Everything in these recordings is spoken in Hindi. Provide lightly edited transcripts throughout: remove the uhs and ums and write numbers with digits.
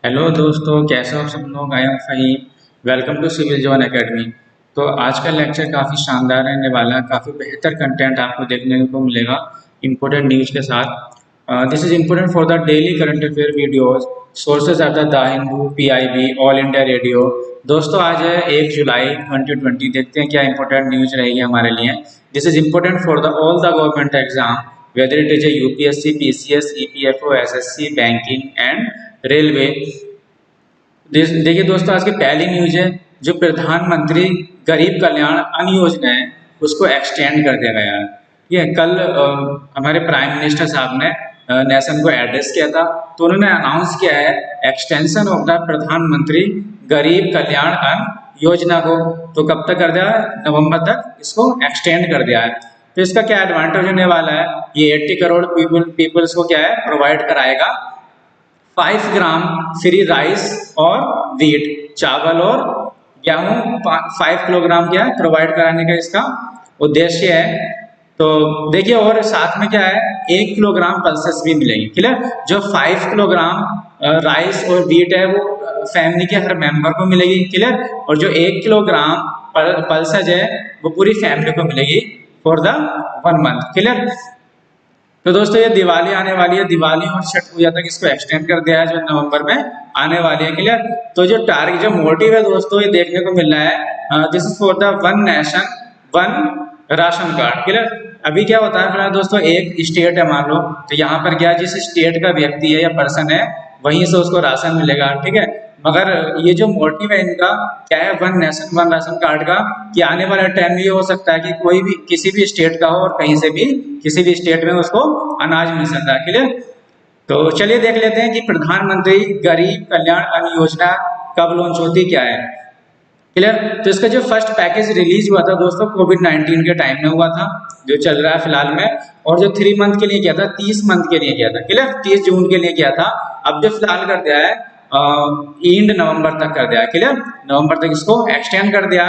हेलो दोस्तों, कैसे हो आप सब लोग। I am Faheem. Welcome to civil John academy. तो आज का लेक्चर काफ़ी शानदार रहने वाला है। काफ़ी बेहतर कंटेंट आपको देखने को मिलेगा इंपॉर्टेंट न्यूज़ के साथ। This is important for the daily current affair videos. Sources are the Hindu, PIB, all India radio. दोस्तों आज है 1 जुलाई 2020। देखते हैं क्या इंपॉर्टेंट न्यूज़ रहेगी हमारे लिए। This is important for the all the government exam, whether it is a UPSC, PCS, EPFO, SSC, banking and railway. देखिए दोस्तों, आज की पहली न्यूज है। जो प्रधानमंत्री गरीब कल्याण अन्न योजना है उसको एक्सटेंड कर दिया गया है। ठीक है, कल हमारे प्राइम मिनिस्टर साहब ने नेशन को एड्रेस किया था, तो उन्होंने अनाउंस किया है एक्सटेंशन ऑफ द प्रधानमंत्री गरीब कल्याण अन्न योजना को। तो कब तक कर दिया है? नवंबर तक इसको एक्सटेंड कर दिया है। तो इसका क्या एडवांटेज होने वाला है? ये 80 करोड़ पीपल्स को क्या है प्रोवाइड कराएगा 5 ग्राम फ्री राइस और व्हीट, चावल और गेहूं 5 किलोग्राम क्या है प्रोवाइड कराने का इसका उद्देश्य है। तो देखिए, और साथ में क्या है 1 किलोग्राम पल्सेस भी मिलेंगे। क्लियर? जो 5 किलोग्राम राइस और व्हीट है वो फैमिली के हर मेंबर को मिलेगी। क्लियर? और जो 1 किलोग्राम पल्सेज है वो पूरी फैमिली को मिलेगी फॉर द 1 मंथ। क्लियर? तो दोस्तों ये दिवाली आने वाली है, दिवाली और छठ पूजा तक इसको एक्सटेंड कर दिया है जो नवंबर में आने वाली है। क्लियर? तो जो टारगेट, जो मोटिव है दोस्तों, ये देखने को मिल रहा है this is for the one nation one ration card. Clear? अभी क्या होता है फिलहाल दोस्तों, एक स्टेट है मान लो, तो यहाँ पर क्या जिस स्टेट का व्यक्ति है या पर्सन है वहीं से उसको राशन मिलेगा। ठीक है, मगर ये जो मोटिव है इनका क्या है, one nation one ration card का, कि आने वाला टाइम ये हो सकता है कि कोई भी किसी भी स्टेट का हो और कहीं से भी किसी भी स्टेट में उसको अनाज मिल सकता है। क्लियर? तो चलिए देख लेते हैं कि प्रधानमंत्री गरीब कल्याण अन्न योजना कब लॉन्च होती, क्या है। क्लियर? तो इसका जो फर्स्ट पैकेज रिलीज हुआ था दोस्तों कोविड-19 के टाइम में हुआ था, जो चल रहा है फिलहाल में। और जो 3 मंथ के लिए किया था, 30 मंथ के लिए किया था। क्लियर? 30 जून के लिए किया था। अब जो फिलहाल कर दिया है एंड नवंबर तक कर दिया है। क्लियर? नवंबर तक इसको एक्सटेंड कर दिया।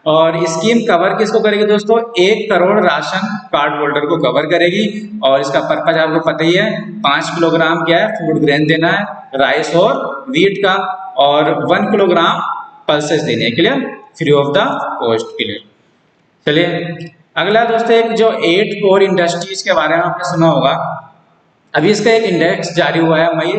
और स्कीम कवर किसको करेगी दोस्तों? 1 करोड़ राशन कार्ड होल्डर को कवर करेगी। और इसका पर्पज आपको पता ही है, 5 किलोग्राम क्या है फूड ग्रेन देना है, राइस और व्हीट का, और 1 किलोग्राम पल्सेस देने हैं। Clear? Free of the cost. Clear? चलिए अगला दोस्तों, एक जो 8 कोर इंडस्ट्रीज के बारे में आपने सुना होगा। अभी इसका एक इंडेक्स जारी हुआ है मई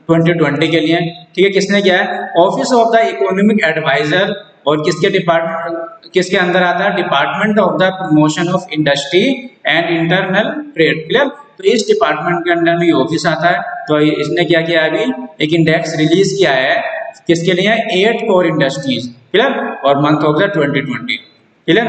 2020 के लिए। ठीक है, किसने किया है? Office of the economic adviser. और किसके डिपार्टमेंट, किसके अंदर आता है? Department of the promotion of industry and internal trade. Clear? तो इस डिपार्टमेंट के अंदर में ऑफिस आता है। तो इसने क्या किया, अभी एक इंडेक्स रिलीज किया है किसके लिए? 8 कोर इंडस्ट्रीज। क्लियर? और मंथ ऑफ द 2020। क्लियर?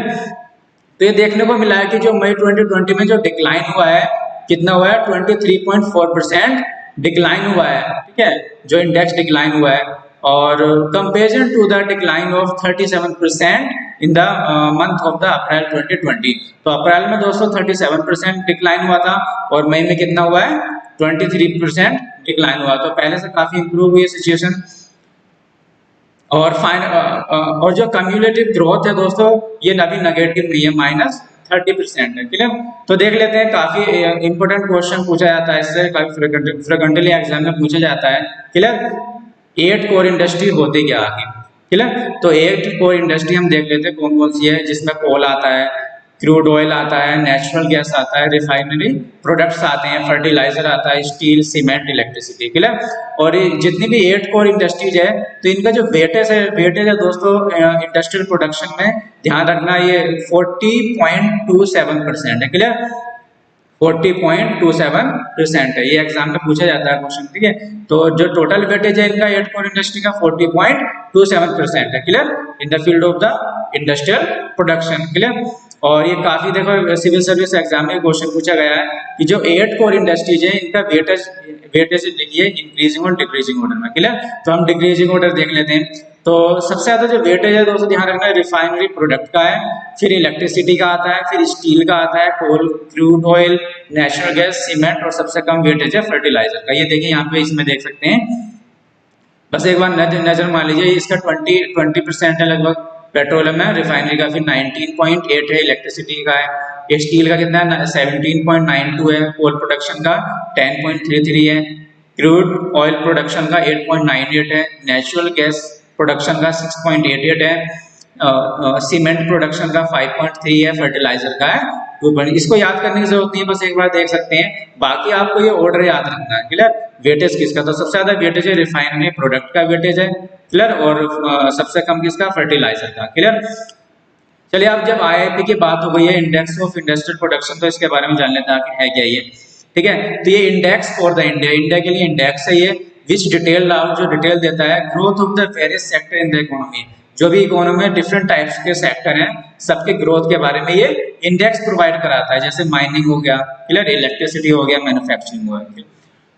तो ये देखने को मिला है कि जो मई 2020 में जो डिक्लाइन हुआ है, कितना हुआ है? 23.4% डिक्लाइन हुआ है। ठीक है, जो इंडेक्स डिक्लाइन हुआ है। और comparison to the decline of 37% in the month of the April 2020। तो अप्रैल में दोस्तों 37% डिक्लाइन हुआ था, और मई में कितना हुआ है? 23% डिक्लाइन हुआ। तो पहले से काफी इंप्रूव हुई है सिचुएशन। और और जो कम्युलेटिव ग्रोथ है दोस्तों, ये अभी नेगेटिव नहीं है, -30% है। क्लियर? तो देख लेते हैं, काफी इंपोर्टेंट क्वेश्चन पूछा जाता है इससे, काफी फ्रिक्वेंटली एग्जाम में पूछा जाता है। क्लियर? 8 कोर इंडस्ट्री होती क्या आगे। क्लियर? तो 8 कोर इंडस्ट्री हम देख लेते हैं कौन कौन सी है, जिसमें कोल आता है, क्रूड ऑयल आता है, नेचुरल गैस आता है, रिफाइनरी प्रोडक्ट्स आते हैं, फर्टिलाइजर आता है, स्टील, सीमेंट, इलेक्ट्रिसिटी। क्लियर? और जितनी भी 8 कोर इंडस्ट्रीज है, तो इनका जो वेटेज है दोस्तों इंडस्ट्रियल प्रोडक्शन में, ध्यान रखना ये 40.27% है। क्लियर? 40.27% है। ये एग्जाम में पूछा जाता है क्वेश्चन। ठीक है, तो जो टोटल वेटेज है इनका 8 कोर इंडस्ट्री का 40.27% है। Clear? In the field of the industrial production. Clear? और ये काफी देखो सिविल सर्विस एग्जाम में क्वेश्चन पूछा गया है कि जो 8 कोर इंडस्ट्रीज है इनका वेटेज देखिए इंक्रीजिंग और डिक्रीजिंग ऑर्डर में। क्लियर? तो हम डिक्रीजिंग ऑर्डर देख लेते हैं। तो सबसे ज्यादा जो वेटेज है दोस्तों ध्यान रखना है रिफाइनरी प्रोडक्ट का है, फिर इलेक्ट्रिसिटी का आता है, फिर स्टील का आता है, coal, crude oil, natural gas, cement, और सबसे कम वेटेज है फर्टिलाइजर का। ये देखिए यहाँ पे इसमें देख सकते हैं। बस एक बार नजर मान लीजिए, इसका 20% है लगभग पेट्रोलियम है, रिफाइनरी का फिर 19.8 है, इलेक्ट्रिसिटी का है, स्टील का कितना है 17.92 है, कोल प्रोडक्शन का 10.33 है, क्रूड ऑयल प्रोडक्शन का 8.98 है, नेचुरल गैस प्रोडक्शन का 6.88 है, सीमेंट प्रोडक्शन का 5.3 है, फर्टिलाइजर का है 2. इसको याद करने की जरूरत नहीं है, बस एक बार देख सकते हैं। बाकी आपको ये ऑर्डर याद रखना है, क्लियर। वेटेज किसका, तो सबसे ज्यादा वेटेज है रिफाइनरी प्रोडक्ट का वेटेज है, क्लियर, और सबसे कम किसका, फर्टिलाइजर का, क्लियर। चलिए अब जब IIP की बात हो गई है, इंडेक्स ऑफ इंडस्ट्रियल प्रोडक्शन, तो इसके बारे में जान लेते हैं आखिर है क्या ये, ठीक है। तो ये इंडेक्स फॉर द इंडिया के लिए इंडेक्स है ये, विच डिटेल आउट, जो डिटेल देता है growth of the various sector in the economy, जो भी इकोनॉमी में डिफरेंट टाइप्स के सेक्टर हैं सबके ग्रोथ के बारे में ये इंडेक्स प्रोवाइड कराता है, जैसे माइनिंग हो गया, क्लियर, इलेक्ट्रिसिटी हो गया, मैन्युफैक्चरिंग हो गया।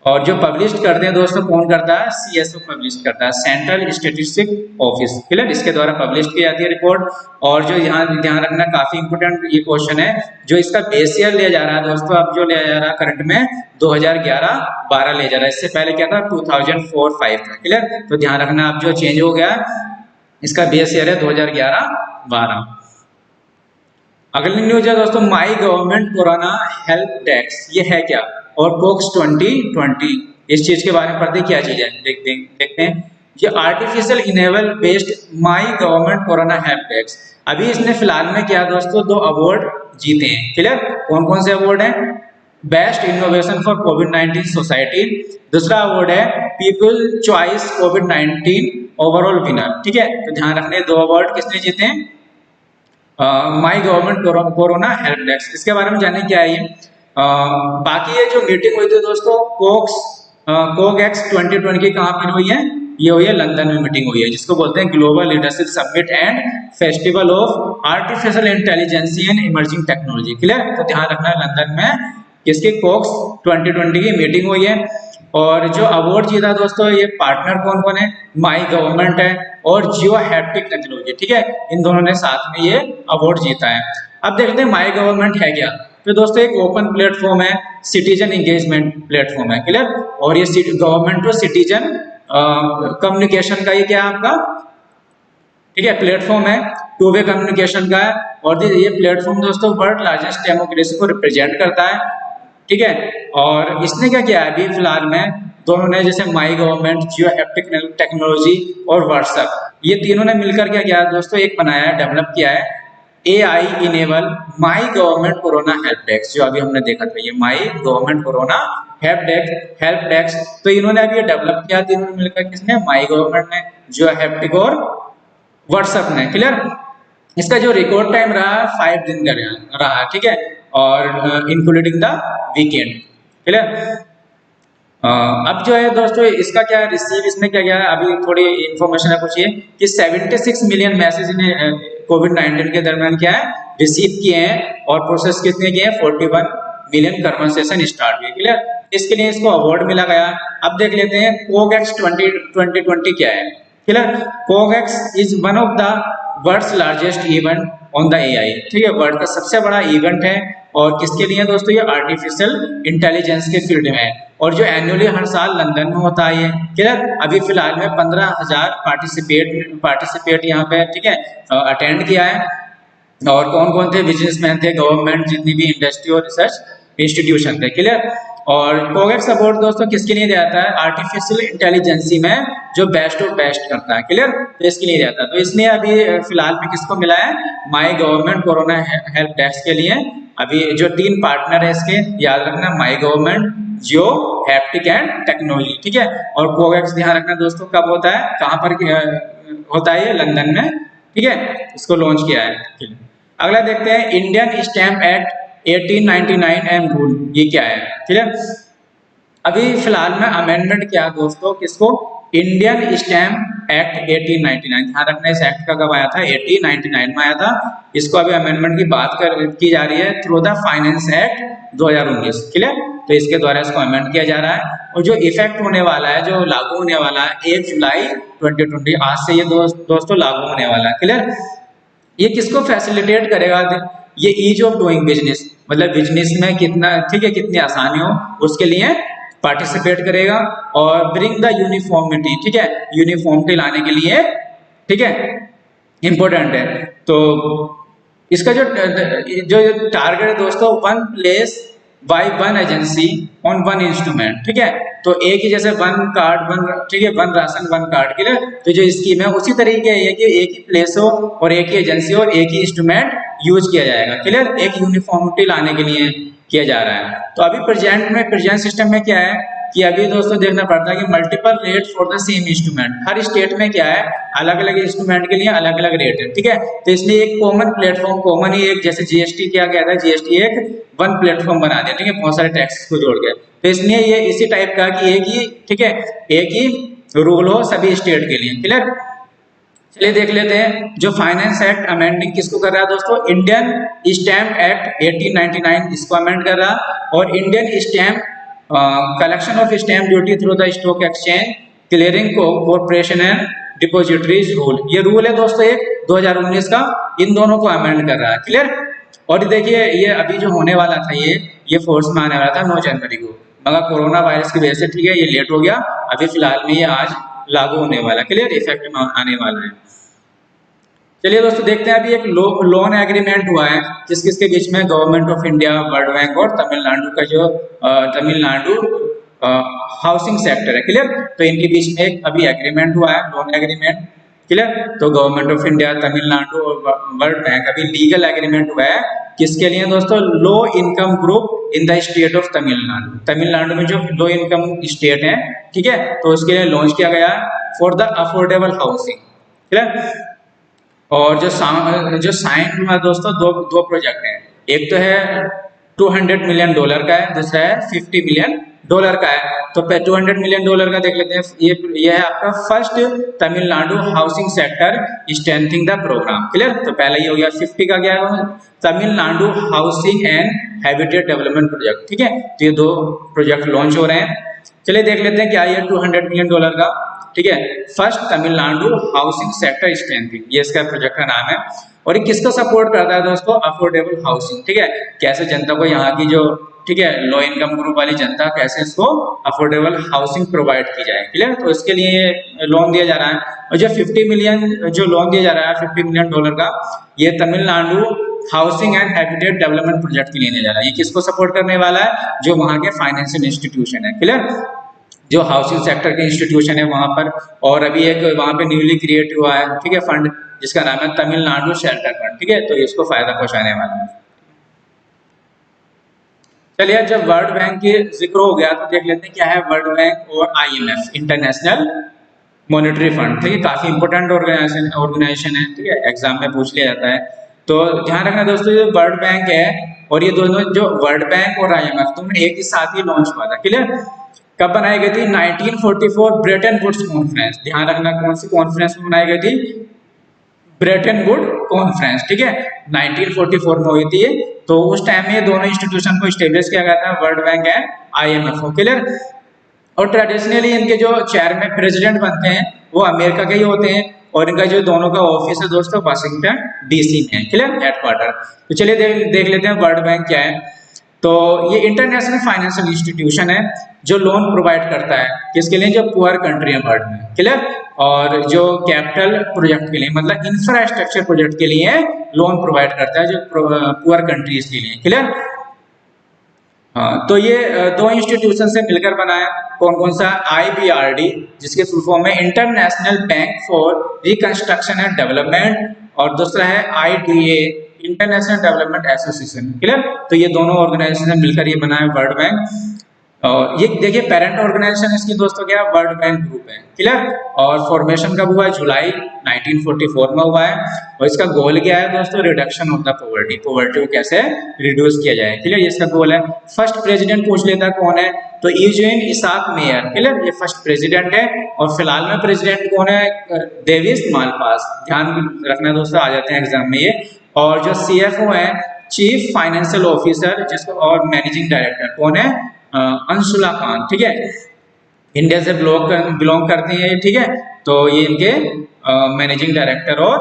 और जो पब्लिश करते हैं दोस्तों कौन करता है, CSO पब्लिश करता है, सेंट्रल स्टैटिस्टिक ऑफिस, क्लियर, इसके द्वारा पब्लिश की जाती है रिपोर्ट। और जो यहाँ ध्यान रखना काफी इंपोर्टेंट ये क्वेश्चन है, जो इसका बेस ईयर लिया जा रहा है दोस्तों, अब जो लिया जा रहा है करंट में 2011-12 लिया जा रहा है, इससे पहले क्या था 2004-5 था, क्लियर। तो ध्यान रखना अब जो चेंज हो गया इसका बेस ईयर है 2011-12। अगली न्यूज है दोस्तों, my government corona help desk, ये है क्या, और कोक्स 2020, इस चीज के बारे में पढ़ते क्या चीज है, देखते हैं। ये artificial enable based my government corona help desk, अभी इसने फिलहाल में क्या दोस्तों 2 अवार्ड जीते हैं, क्लियर। कौन कौन से अवार्ड हैं, best innovation for covid society, दूसरा अवार्ड है पीपल चॉइस कोविड-19 ओवरऑल विनर, ठीक है। तो ध्यान रखने 2 अवार्ड किसने जीते हैं, my government corona help desk, इसके बारे में जानने क्या है ये। बाकी ये जो मीटिंग हुई थी दोस्तों कोगैक्स 2020 की कहाँ पर हुई है, ये हुई है लंदन में मीटिंग हुई है, जिसको बोलते हैं global leadership summit and festival of artificial intelligence and emerging technology, clear. तो ध्यान रखना लंदन में किसकी, कोक्स 2020 की मीटिंग हुई है। और जो अवार्ड जीता दोस्तों, ये पार्टनर कौन कौन है, माई गवर्नमेंट है और जियो हैप्टिक टेक्नोलॉजी, ठीक है, इन दोनों ने साथ में ये अवार्ड जीता है। अब देखते हैं माई गवर्नमेंट है क्या, तो दोस्तों एक ओपन प्लेटफॉर्म है, सिटीजन एंगेजमेंट प्लेटफॉर्म है, क्लियर। और ये गवर्नमेंट और सिटीजन कम्युनिकेशन का ये क्या है आपका, ठीक है, प्लेटफॉर्म है, 2 वे कम्युनिकेशन का है। और ये प्लेटफॉर्म दोस्तों वर्ल्ड लार्जेस्ट डेमोक्रेसी को रिप्रेजेंट करता है, ठीक है। और इसने क्या किया है अभी फिलहाल में, दोनों ने जैसे my government, Jio haptic technology और व्हाट्सएप, ये तीनों ने मिलकर क्या किया दोस्तों, एक बनाया है, डेवलप किया है AI enable my government corona help desk, जो अभी हमने देखा था, ये my government corona help desk. तो इन्होंने अभी ये डेवलप किया, तीनों ने मिलकर, किसने, माई गवर्नमेंट ने, जियो हैप्टिक और व्हाट्सएप ने, क्लियर। इसका जो रिकॉर्ड टाइम रहा 5 दिन का रहा, ठीक है, और इंक्लूडिंग द वीकेंड, क्लियर। अब जो है दोस्तों इसका क्या रिसीव, इसमें क्या क्या है, अभी थोड़ी इंफॉर्मेशन है कुछ ये कि 76 मिलियन मैसेज इन्हें कोविड-19 के दरमियान क्या है रिसीव किए हैं, और प्रोसेस कितने किए हैं, 41 मिलियन कन्वर्सेशन स्टार्ट हुए, क्लियर। इसके लिए इसको अवार्ड मिला गया। अब देख लेते हैं कोगैक्स 2020 क्या है, clear. CogX is one of the world's largest event on the AI, ठीक है, वर्ल्ड का सबसे बड़ा इवेंट है। और किसके लिए दोस्तों, ये आर्टिफिशियल इंटेलिजेंस के फील्ड में है, और जो एनुअली हर साल लंदन में होता है ये, क्लियर। अभी फिलहाल में 15,000 पार्टिसिपेट यहाँ पे, ठीक है, अटेंड किया है। और कौन कौन थे, बिजनेसमैन थे, गवर्नमेंट, जितनी भी इंडस्ट्री और रिसर्च इंस्टीट्यूशन थे, क्लियर। और कोगैक्स अवार्ड दोस्तों किसके लिए दिया जाता है, आर्टिफिशियल इंटेलिजेंसी में जो बेस्ट ऑफ बेस्ट करता है, क्लियर, तो इसके लिए जाता है। तो इसमें अभी फिलहाल में किसको मिला है, my government corona help desk के लिए अभी जो 3 पार्टनर है इसके, याद रखना, my government, Jio haptic and technology, ठीक है। और कोगैक्स ध्यान रखना दोस्तों कब होता है, कहाँ पर होता है, ये लंदन में, ठीक है, इसको लॉन्च किया है। अगला देखते हैं Indian stamp act 1899 and rule, ये क्या है, ठीक है। अभी फिलहाल में अमेंडमेंट किया दोस्तों किसको, इंडियन स्टैम्प एक्ट 1899, ध्यान रखना इस एक्ट का कब आया था, 1899 में आया था। इसको अभी अमेंडमेंट की बात की जा रही है through the finance act 2019, clear. तो इसके द्वारा इसको अमेंड किया जा रहा है। और जो इफेक्ट होने वाला है, जो लागू होने वाला है 1 जुलाई 2020, आज से ये दोस्तों लागू होने वाला है, क्लियर। ये किसको फैसिलिटेट करेगा, ये ईज ऑफ डूइंग बिजनेस, मतलब बिजनेस में कितना, ठीक है, कितनी आसानी हो उसके लिए पार्टिसिपेट करेगा। और ब्रिंग द यूनिफॉर्मिटी, ठीक है, यूनिफॉर्मिटी लाने के लिए, ठीक है, इंपॉर्टेंट है। तो इसका जो टारगेट है दोस्तों, one place by one agency on one instrument, ठीक है। तो एक ही जैसे वन कार्ड वन, ठीक है, वन राशन वन कार्ड के लिए तो जो स्कीम है उसी तरीके है कि एक ही प्लेस हो और एक ही एजेंसी और एक ही इंस्ट्रूमेंट यूज किया जाएगा, क्लियर, एक यूनिफॉर्मिटी लाने के लिए किया जा रहा है। तो अभी प्रेजेंट सिस्टम में क्या है कि अभी दोस्तों देखना पड़ता है कि multiple rate for the same instrument, her state में क्या है अलग अलग इंस्ट्रूमेंट के लिए अलग अलग रेट है, ठीक है। तो इसलिए एक कॉमन प्लेटफॉर्म, कॉमन ही एक जैसे जीएसटी किया गया था, जीएसटी एक वन प्लेटफॉर्म बना दिया, ठीक है, बहुत सारे टैक्स को जोड़ के। तो इसलिए ये इसी टाइप का कि एक ही, ठीक है, एक ही रूल हो सभी स्टेट के लिए, क्लियर। चलिए देख लेते हैं जो फाइनेंस एक्ट अमेंडिंग किसको कर रहा है दोस्तों, इंडियन स्टैम्प एक्ट 1899 इसको अमेंड कर रहा है, और Indian stamp collection of stamp duty through the stock exchange clearing corporation and depositories rule, ये रूल है दोस्तों एक 2019 का, इन दोनों को अमेंड कर रहा है, क्लियर। और देखिए ये अभी जो होने वाला था ये फोर्स में आने वाला था 9 जनवरी को, मगर कोरोना वायरस की वजह से, ठीक है, ये लेट हो गया। अभी फिलहाल में ये आज लागू होने वाला, क्लियर, इफेक्ट में आने वाला है। चलिए दोस्तों देखते हैं अभी एक लोन एग्रीमेंट हुआ है किस किस के बीच में, government of India, world bank और तमिलनाडु का जो तमिलनाडु हाउसिंग सेक्टर है, क्लियर। तो इनके बीच में एक अभी एग्रीमेंट हुआ है, लोन एग्रीमेंट, क्लियर। तो गवर्नमेंट ऑफ इंडिया, तमिलनाडु और वर्ल्ड बैंक अभी लीगल एग्रीमेंट हुआ है किसके लिए दोस्तों, low income group in the state of Tamil Nadu, Tamil Nadu में जो लो इनकम स्टेट है, ठीक है, तो उसके लिए लॉन्च किया गया for the affordable housing, clear. और जो साइन हुआ दोस्तों, दो प्रोजेक्ट हैं, एक तो है $200 मिलियन का है, दूसरा है $50 मिलियन का है। तो $200 मिलियन का देख लेते हैं, ये है आपका first Tamil Nadu housing sector strengthening the program, clear. तो पहला ये हो गया, 50 का क्या है, Tamil Nadu housing and habitat development project, ठीक है। तो ये दो प्रोजेक्ट लॉन्च हो रहे हैं। चलिए देख लेते हैं क्या ये $200 मिलियन का, ठीक है, first Tamil Nadu housing sector strengthening, ये इसका प्रोजेक्ट का नाम है। और ये किसको सपोर्ट करता है दोस्तों, अफोर्डेबल हाउसिंग, ठीक है, कैसे जनता को, यहाँ की जो, ठीक है, लो इनकम ग्रुप वाली जनता, कैसे इसको अफोर्डेबल हाउसिंग प्रोवाइड की जाए, क्लियर। तो इसके लिए लोन दिया जा रहा है। और जो 50 मिलियन जो लोन दिया जा रहा है $50 मिलियन का, ये Tamil Nadu housing and habitat development project के लिए दिया जा रहा है। ये किसको सपोर्ट करने वाला है, जो वहाँ के फाइनेंशियल इंस्टीट्यूशन है, क्लियर, जो हाउसिंग सेक्टर के इंस्टीट्यूशन है वहां पर। और अभी एक वहां पे न्यूली क्रिएट हुआ है, ठीक है, फंड जिसका नाम है तमिलनाडु शेल्टर फंड, ठीक है, तो इसको फायदा पहुंचाने वाला है। चलिए जब वर्ल्ड बैंक के जिक्र हो गया तो देख लेते हैं क्या है वर्ल्ड बैंक और IMF, इंटरनेशनल मॉनेटरी फंड, ठीक है, काफी इंपोर्टेंट ऑर्गेनाइजेशन है, ठीक है, एग्जाम में पूछ लिया जाता है। तो ध्यान रखना दोस्तों, ये वर्ल्ड बैंक है और ये दोनों, जो वर्ल्ड बैंक और IMF दोनों एक ही साथ ही लॉन्च हुआ था, क्लियर। कब बनाई गई थी, 1944 ब्रेटन वुड्स कॉन्फ्रेंस, ध्यान रखना कौन सी कॉन्फ्रेंस में बनाई गई थी, ब्रेटन वुड कॉन्फ्रेंस, ठीक है, 1944 में हुई थी। तो उस टाइम में दोनों इंस्टीट्यूशन को स्टेब्लिश किया गया था, वर्ल्ड बैंक एंड IMF को, क्लियर। और ट्रेडिशनली इनके जो चेयरमैन प्रेसिडेंट बनते हैं वो अमेरिका के ही होते हैं, और इनका जो दोनों का ऑफिस है दोस्तों वाशिंगटन DC में है, क्लियर, हेडक्वार्टर। तो चलिए देख लेते हैं वर्ल्ड बैंक क्या है। तो ये इंटरनेशनल फाइनेंशियल इंस्टीट्यूशन है जो लोन प्रोवाइड करता है किसके लिए, जो पुअर कंट्री है वर्ल्ड में, क्लियर। और जो कैपिटल प्रोजेक्ट के लिए, मतलब इंफ्रास्ट्रक्चर प्रोजेक्ट के लिए लोन प्रोवाइड करता है, जो पुअर कंट्रीज के लिए, क्लियर। हाँ, तो ये दो इंस्टीट्यूशन से मिलकर बना है, कौन कौन सा, IBRD जिसके फुल फॉर्म है international bank for reconstruction and development, और दूसरा है IDA, international development association, clear. तो ये दोनों ऑर्गेनाइजेशन मिलकर ये बना है वर्ल्ड बैंक। और ये देखिए पेरेंट ऑर्गेनाइजेशन इसकी दोस्तों क्या है, वर्ल्ड बैंक ग्रुप है, क्लियर। और फॉर्मेशन कब हुआ है, जुलाई 1944 में हुआ है। और इसका गोल क्या है दोस्तों, reduction of the poverty, poverty को कैसे रिड्यूस किया जाए, क्लियर, ये इसका गोल है। फर्स्ट प्रेसिडेंट पूछ लेता कौन है, तो यूजीन इसाक मेयर, क्लियर, ये फर्स्ट प्रेसिडेंट है। और फिलहाल में प्रेसिडेंट कौन है, डेविस मालपास, ध्यान रखना दोस्तों, आ जाते हैं एग्जाम में ये। और जो CFO है, चीफ फाइनेंशियल ऑफिसर, जिसको, और मैनेजिंग डायरेक्टर कौन है, अंशुला खान, ठीक है, इंडिया से बिलोंग करती है, ठीक है। तो ये इनके मैनेजिंग डायरेक्टर और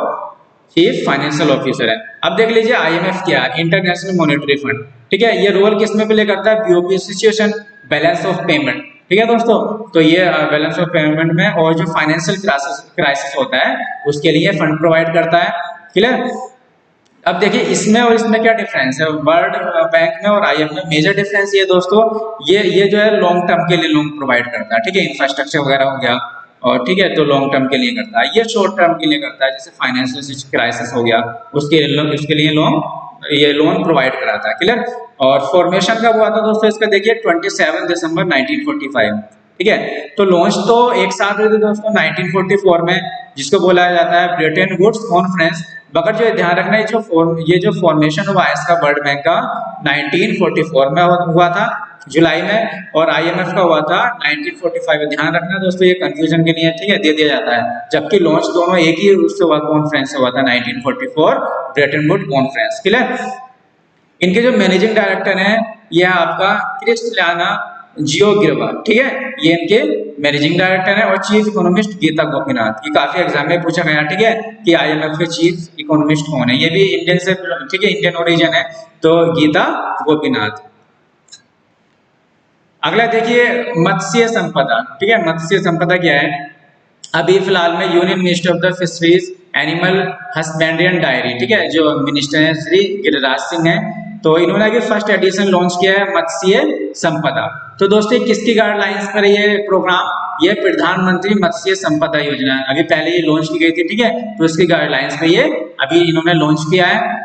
चीफ फाइनेंशियल ऑफिसर है। अब देख लीजिए IMF क्या है, इंटरनेशनल मॉनेटरी फंड, ठीक है, ये रोल किस में प्ले करता है, BOP situation, balance of payment, ठीक है दोस्तों। तो ये बैलेंस ऑफ पेमेंट में, और जो फाइनेंशियल क्राइसिस होता है उसके लिए फंड प्रोवाइड करता है, क्लियर। अब देखिए इसमें और इसमें क्या डिफरेंस है, वर्ल्ड बैंक में और आईएमएफ में मेजर डिफरेंस ये दोस्तों, ये जो है लॉन्ग टर्म के लिए लोन प्रोवाइड करता है, ठीक है, इंफ्रास्ट्रक्चर वगैरह हो गया, और ठीक है तो लॉन्ग टर्म के लिए करता है, ये शॉर्ट टर्म के लिए करता है, जैसे फाइनेंशियल क्राइसिस हो गया उसके लिए लोन प्रोवाइड कराता है, क्लियर। और फॉर्मेशन कब हुआ था दोस्तों इसका, देखिए 27 दिसंबर 1945, ठीक है। तो लॉन्च तो एक साथ हुई थी दोस्तों 1944 में, जिसको बोला जाता है ब्रेटन वुड्स कॉन्फ्रेंस, मगर जो ध्यान रखना है ये जो फॉर्मेशन हुआ है इसका वर्ल्ड बैंक का 1944 में हुआ था जुलाई में, और आईएमएफ का हुआ था 1945 में। ध्यान रखना दोस्तों ये कंफ्यूजन के लिए, ठीक है, दे दिया जाता है, जबकि लॉन्च दोनों एक ही उससे हुआ, कॉन्फ्रेंस हुआ था 1944 ब्रेटन वुड्स कॉन्फ्रेंस, क्लियर। इनके जो मैनेजिंग डायरेक्टर हैं ये आपका क्रिस्टलियाना जियोगिर्वा, ठीक है, ये इनके मैनेजिंग डायरेक्टर हैं, और चीफ इकोनॉमिस्ट गीता गोपीनाथ। ये काफी एग्जाम में पूछा गया, ठीक है, कि आईएमएफ के चीफ इकोनॉमिस्ट कौन है, ये भी इंडियन से, ठीक है, इंडियन ओरिजिन है, तो गीता गोपीनाथ। अगला देखिए मत्स्य संपदा, ठीक है, मत्स्य संपदा क्या है, अभी फिलहाल में union minister of the fisheries animal husbandry and diary, ठीक है, जो मिनिस्टर है श्री गिरिराज सिंह है, तो इन्होंने अभी फर्स्ट एडिशन लॉन्च किया है मत्स्य संपदा। तो दोस्तों किसकी गाइडलाइंस पर ये प्रोग्राम, ये प्रधानमंत्री मत्स्य संपदा योजना है, अभी पहले ये लॉन्च की गई थी, ठीक है, तो इसकी गाइडलाइंस पे ये अभी इन्होंने लॉन्च किया है।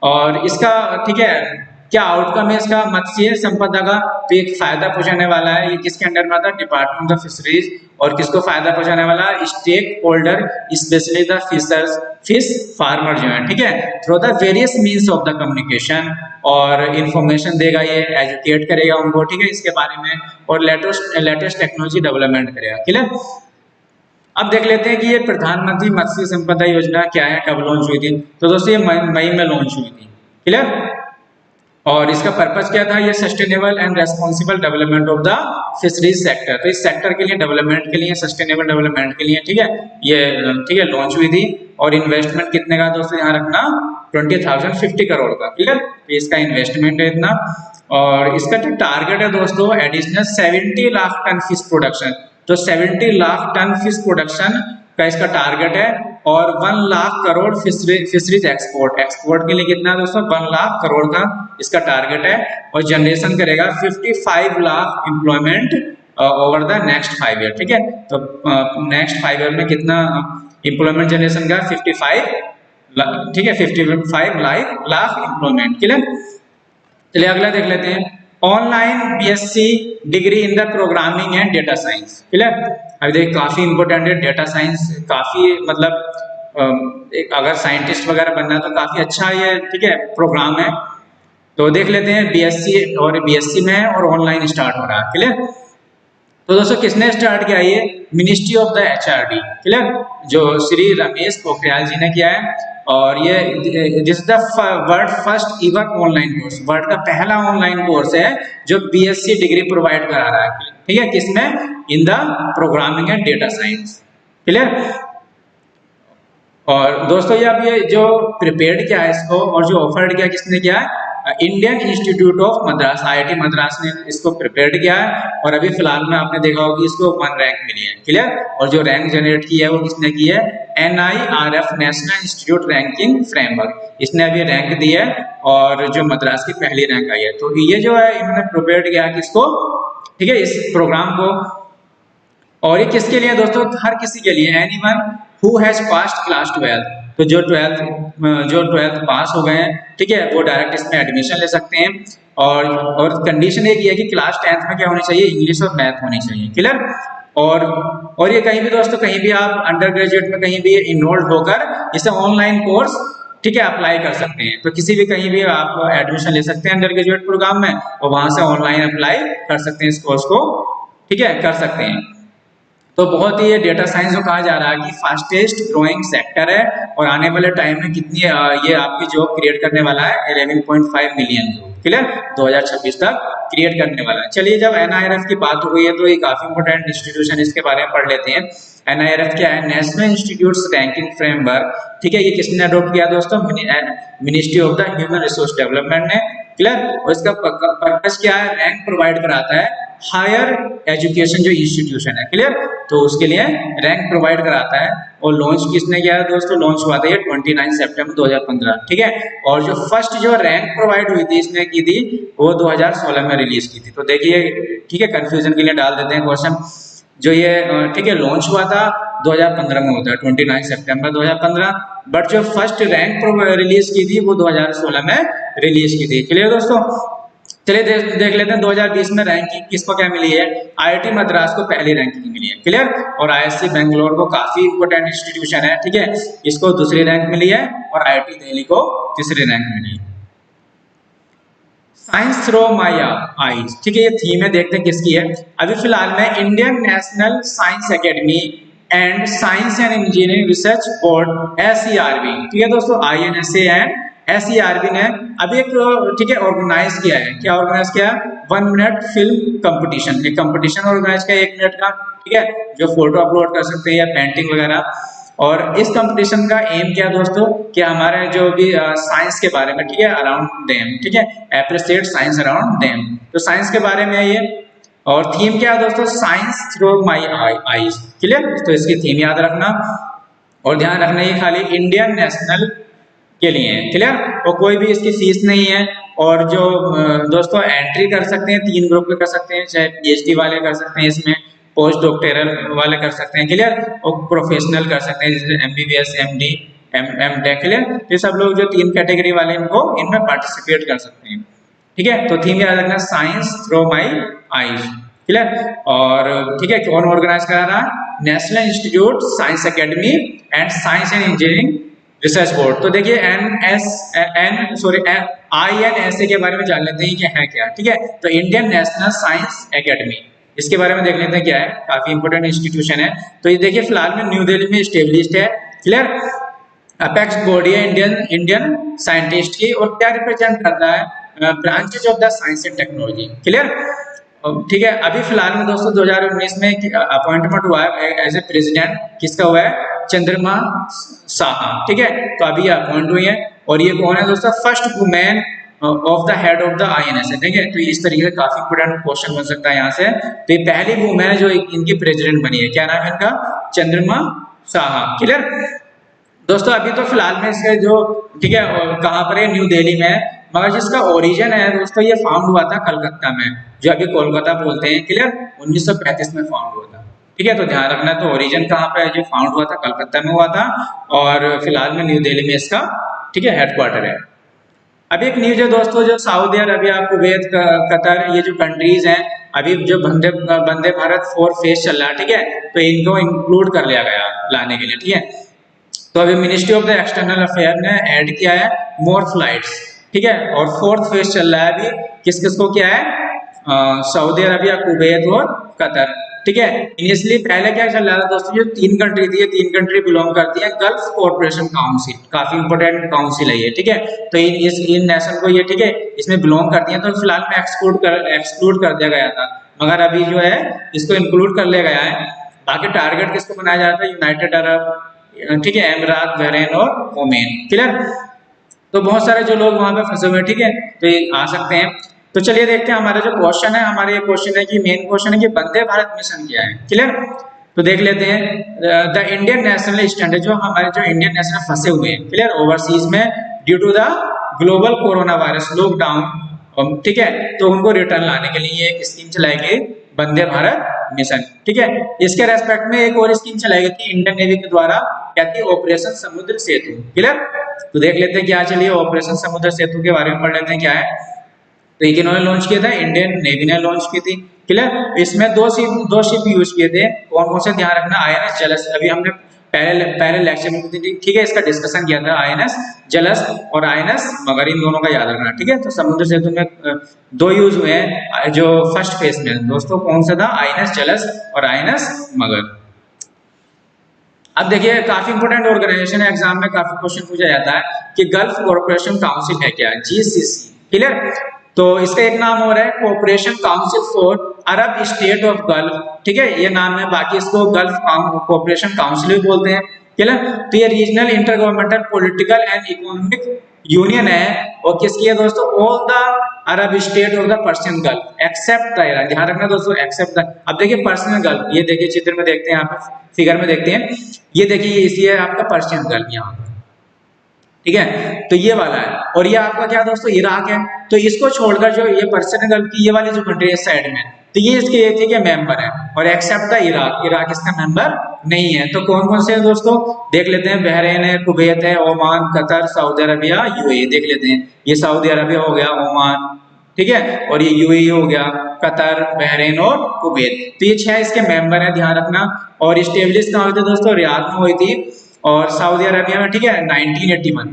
और इसका, ठीक है, क्या आउटकम है इसका मत्स्य संपदा का, तो एक फायदा पहुंचाने वाला है, ये किसके अंडर में आता है, डिपार्टमेंट ऑफ फिशरीज, और किसको फायदा पहुंचाने वाला है, stakeholder specially the fishers, fish farmer जो है, ठीक है, through the various means of the communication, और इंफॉर्मेशन देगा, ये एजुकेट करेगा उनको, ठीक है, इसके बारे में, और लेटेस्ट टेक्नोलॉजी डेवलपमेंट करेगा, क्लियर। अब देख लेते हैं कि ये प्रधानमंत्री मत्स्य संपदा योजना क्या है, कब लॉन्च हुई थी, तो दोस्तों ये मई में लॉन्च हुई थी, क्लियर। और इसका पर्पस क्या था, ये sustainable and responsible development of the fisheries sector, तो इस सेक्टर के लिए, डेवलपमेंट के लिए, सस्टेनेबल डेवलपमेंट के लिए, ठीक है, ये, ठीक है, लॉन्च हुई थी। और इन्वेस्टमेंट कितने का दोस्तों यहाँ रखना, 20,050 करोड़ का, क्लियर, तो इसका इन्वेस्टमेंट है इतना। और इसका जो टारगेट है दोस्तों additional 70 lakh ton fish production, तो 70 लाख टन फिश प्रोडक्शन का इसका टारगेट है, और 1 लाख करोड़ फिशरीज एक्सपोर्ट के लिए कितना है दोस्तों, 1 लाख करोड़ का इसका टारगेट है, और जनरेशन करेगा 55 lakh employment over the next 5 year, ठीक है, तो नेक्स्ट 5 ईयर में कितना एम्प्लॉयमेंट जनरेशन का 55, ठीक है, 55 लाख एम्प्लॉयमेंट, क्लियर। चलिए अगला देख लेते हैं, online BSc degree in the programming and data science, clear. अभी देखिए काफी इंपॉर्टेंट है डेटा साइंस, काफी मतलब एक अगर साइंटिस्ट वगैरह बनना है तो काफी अच्छा ये, ठीक है, प्रोग्राम है। तो देख लेते हैं बीएससी, और बीएससी में है और ऑनलाइन स्टार्ट हो रहा है, क्लियर। तो दोस्तों किसने स्टार्ट किया, ये ministry of the HRD, clear, जो श्री रमेश पोखरियाल जी ने किया है, और ये this the world first इवर online course, world का पहला ऑनलाइन कोर्स है जो बीएससी डिग्री प्रोवाइड करा रहा है, ठीक है, किसमें, in the programming and data science, clear. और दोस्तों ये अब ये जो प्रिपेयर्ड किया है इसको, और जो ऑफर्ड किया किसने किया है, Indian institute of Madras, IIT Madras ने इसको प्रिपेयर्ड किया है, और अभी फिलहाल में आपने देखा होगा कि इसको 1 रैंक मिली है, क्लियर। और जो रैंक जनरेट की है वो किसने की है, NIRF national institute ranking framework, इसने अभी रैंक दी है, और जो मद्रास की पहली रैंक आई है, तो ये जो है इन्होंने प्रिपेयर्ड किया किसको, ठीक है, इस प्रोग्राम को। और ये किसके लिए दोस्तों, हर किसी के लिए, anyone who has passed class 12, तो जो 12th पास हो गए हैं, ठीक है, वो डायरेक्ट इसमें एडमिशन ले सकते हैं। और कंडीशन एक ही है कि क्लास 10th में क्या होनी चाहिए, इंग्लिश और मैथ होनी चाहिए, क्लियर। और ये कहीं भी दोस्तों, कहीं भी आप अंडर ग्रेजुएट में कहीं भी इनरोल्ड होकर इसे ऑनलाइन कोर्स, ठीक है, अप्लाई कर सकते हैं, तो किसी भी कहीं भी आप एडमिशन ले सकते हैं अंडर ग्रेजुएट प्रोग्राम में, और वहां से ऑनलाइन अप्लाई कर सकते हैं इस कोर्स को, ठीक है, कर सकते हैं। तो बहुत ही ये डेटा साइंस जो कहा जा रहा है कि फास्टेस्ट ग्रोइंग सेक्टर है, और आने वाले टाइम में कितनी ये आपकी जॉब क्रिएट करने वाला है, 11.5 मिलियन जॉब, क्लियर, 2026 तक क्रिएट करने वाला है। चलिए जब NIRF की बात हो गई है तो ये काफी इंपॉर्टेंट इंस्टीट्यूशन, इसके बारे में पढ़ लेते हैं। NIRF क्या है, नेशनल इंस्टीट्यूट रैंकिंग फ्रेमवर्क, ठीक है, ये किसने अडॉप्ट किया दोस्तों, ministry of the human resource development ने, क्लियर। और इसका पर्पस क्या है, रैंक प्रोवाइड कराता है हायर एजुकेशन जो इंस्टीट्यूशन है, क्लियर, तो उसके लिए रैंक प्रोवाइड कराता है। और लॉन्च किसने किया है दोस्तों? लॉन्च हुआ था ये 29 सितंबर 2015, ठीक है। और जो फर्स्ट जो रैंक प्रोवाइड हुई थी इसने की थी वो 2016 में रिलीज की थी। तो देखिए, ठीक है, कंफ्यूजन के लिए डाल देते हैं क्वेश्चन। जो ये ठीक है लॉन्च हुआ था 2015 में होता है 29 सितंबर 2015, बट जो फर्स्ट रैंक रिलीज की थी वो 2016 में रिलीज की थी। क्लियर दोस्तों? चलिए देख लेते हैं 2020 में रैंकिंग किसको क्या मिली है। आईआईटी मद्रास को पहली रैंकिंग मिली है, क्लियर। और आईएससी बेंगलोर को काफी इंपोर्टेंट इंस्टीट्यूशन है, ठीक है, इसको दूसरी रैंक मिली है। और आईआईटी दिल्ली को तीसरी रैंक मिली है। साइंस थ्रो माई आईज, ठीक है, ये थीम है, देखते हैं किसकी है। अभी फिलहाल में Indian national science academy and science and engineering research board SERB, ठीक है दोस्तों, INSA एंड SERB ने अभी एक, ठीक है, ऑर्गेनाइज किया है। क्या ऑर्गेनाइज किया? 1 मिनट फिल्म कंपटीशन, एक कंपटीशन ऑर्गेनाइज किया 1 मिनट का, ठीक है, जो फोटो अपलोड कर सकते हैं या पेंटिंग वगैरह। और इस कंपटीशन का एम क्या दोस्तों कि हमारे जो भी साइंस के बारे में, ठीक है, अराउंड देम, ठीक है, एप्रिशिएट साइंस अराउंड देम, तो साइंस के बारे में है ये। और थीम क्या है दोस्तों? Science through my eyes, clear. तो इसकी थीम याद रखना और ध्यान रखना ये खाली इंडियन नेशनल के लिए है, क्लियर। और कोई भी इसकी फीस नहीं है। और जो दोस्तों एंट्री कर सकते हैं 3 ग्रुप में कर सकते हैं, चाहे PhD वाले कर सकते हैं इसमें, पोस्ट डॉक्टोरल वाले कर सकते हैं, क्लियर, और प्रोफेशनल कर सकते हैं जैसे MBBS MD MTech, क्लियर। ये सब लोग जो 3 कैटेगरी वाले इनको इनमें पार्टिसिपेट कर सकते हैं, ठीक है। तो थीम याद रखना science through my eyes, clear. और ठीक है, कौन ऑर्गेनाइज करा रहा है? National institute science academy and science and engineering research board. तो देखिए INSA के बारे में जान लेते हैं कि है क्या, ठीक है। तो इंडियन नेशनल साइंस एकेडमी, इसके बारे में देख लेते हैं क्या है, काफी इंपोर्टेंट इंस्टीट्यूशन है। तो ये देखिए फिलहाल में न्यू दिल्ली में स्टेब्लिश्ड है, क्लियर। अपेक्स बॉडी है इंडियन साइंटिस्ट की, और क्या रिप्रेजेंट करता है? Branches of the science and technology, clear, ठीक है। अभी फिलहाल में दोस्तों 2019 में अपॉइंटमेंट हुआ है एज ए प्रेसिडेंट, किसका हुआ है? चंद्रमा साहा, ठीक है। तो अभी अपॉइंट हुई है। और ये कौन है दोस्तों? First women of the head of the INSA, ठीक है। तो इस तरीके से काफी इंपोर्टेंट क्वेश्चन बन सकता है यहाँ से। तो ये पहली वुमेन है जो इनकी प्रेसिडेंट बनी है, क्या नाम है इनका? चंद्रमा साहा, क्लियर दोस्तों। अभी तो फिलहाल में इसके जो, ठीक है, कहाँ पर है? न्यू दिल्ली में है, मगर जिसका ओरिजिन है दोस्तों ये फाउंड हुआ था कलकत्ता में, जो अभी कोलकाता बोलते हैं, क्लियर, 1935 में फाउंड हुआ था, ठीक है। तो ध्यान रखना, तो ओरिजिन कहाँ पे है? जो फाउंड हुआ था कलकत्ता में हुआ था, और फिलहाल में न्यू दिल्ली में इसका, ठीक है, हेडक्वार्टर है। अभी एक न्यूज है दोस्तों, जो सऊदी अरबिया, कुवैत, कतर, ये जो कंट्रीज हैं, अभी जो वंदे भारत 4 फेज चल रहा है, ठीक है, तो इनको इंक्लूड कर लिया गया लाने के लिए, ठीक है। तो अभी ministry of the external affair ने ऐड किया है मोर फ्लाइट्स, ठीक है। और 4th फेज चल रहा है अभी, किस किस को किया है? सऊदी अरबिया, कुवैत और कतर, ठीक है। इनिशियली पहले क्या चल रहा था दोस्तों, जो 3 कंट्री थी, ये 3 कंट्री बिलोंग करती है गल्फ कॉर्पोरेशन काउंसिल, काफी इंपोर्टेंट काउंसिल है ये, ठीक है। तो इन नेशन को ये, ठीक है, इसमें बिलोंग करती है। तो फिलहाल में एक्सक्लूड कर दिया गया था, मगर अभी जो है इसको इंक्लूड कर लिया गया है। बाकी टारगेट किसको बनाया जा रहा था? यूनाइटेड अरब, ठीक है, अमीरात, बहरीन और ओमान, क्लियर। तो बहुत सारे जो लोग वहां पे फंसे हुए हैं, ठीक है, तो ये आ सकते हैं। तो चलिए देखते हैं हमारा जो क्वेश्चन है, हमारे ये क्वेश्चन है कि मेन क्वेश्चन है कि वंदे भारत मिशन क्या है, क्लियर। तो देख लेते हैं द इंडियन नेशनल स्टैंडर्ड, जो हमारे जो इंडियन नेशनल फंसे हुए हैं, क्लियर, ओवरसीज में due to the global corona virus lockdown, ठीक है, तो उनको रिटर्न लाने के लिए एक स्कीम चलाई गई, वंदे भारत मिशन, ठीक है। इसके रेस्पेक्ट में एक और स्कीम चलाई गई थी इंडियन नेवी के द्वारा, क्या थी? ऑपरेशन समुद्र सेतु, क्लियर। तो देख लेते हैं क्या चलिए ऑपरेशन समुद्र सेतु के बारे में पढ़ लेते हैं क्या है। तो एक इन्होंने लॉन्च किया था, इंडियन नेवी ने लॉन्च की थी, क्लियर। इसमें दो शिप यूज किए थे, कौन कौन से ध्यान रखना? INS जलस, अभी हमने पहले लेक्चर में, ठीक है, इसका डिस्कशन किया था, INS जलस और INS मगर, इन दोनों का याद रखना, ठीक है। तो समुद्र सेतु में 2 यूज हुए हैं जो फर्स्ट फेज में दोस्तों, कौन सा था? INS जलस और INS मगर। अब देखिए काफी इंपोर्टेंट ऑर्गेनाइजेशन है, एग्जाम में काफी क्वेश्चन पूछा जाता है कि गल्फ कॉर्पोरेशन काउंसिल है क्या? GCC, clear. तो इसका एक नाम और है corporation council for Arab state of gulf, ठीक है, ये नाम है। बाकी इसको गल्फ कॉर्पोरेशन काउंसिल भी बोलते हैं, क्लियर। तो ये regional inter governmental political and economic union है और किसकी है दोस्तों, all the Arab state of the Persian gulf except the Iran. ध्यान रखना दोस्तों एक्सेप्ट द। अब देखिए पर्शियन गल्फ, ये देखिए चित्र में देखते हैं, यहाँ पे फिगर में देखते हैं, ये देखिए इसी है आपका पर्शियन गल्फ यहाँ, ठीक है। तो ये वाला है और ये आपका क्या दोस्तों इराक है। तो इसको छोड़कर जो ये पर्शियन गल्फ की ये वाली जो कंट्री है साइड में, तो ये इसके ये थी कि मेंबर है और एक्सेप्ट द इराक, इराक इसका मेंबर नहीं है। तो कौन कौन से हैं दोस्तों, देख लेते हैं। बहरीन है, कुवैत है, Oman, Qatar, Saudi Arabia, UAE. देख लेते हैं, ये सऊदी अरबिया हो गया, ओमान, ठीक है, और ये यूएई हो गया, कतर, बहरीन और कुवैत। तो ये 6 इसके मेंबर हैं, ध्यान रखना। और स्टेब्लिश कहाँ हुई थी दोस्तों, रियाद में हुई थी और सऊदी अरबिया में, ठीक है, 1981 में।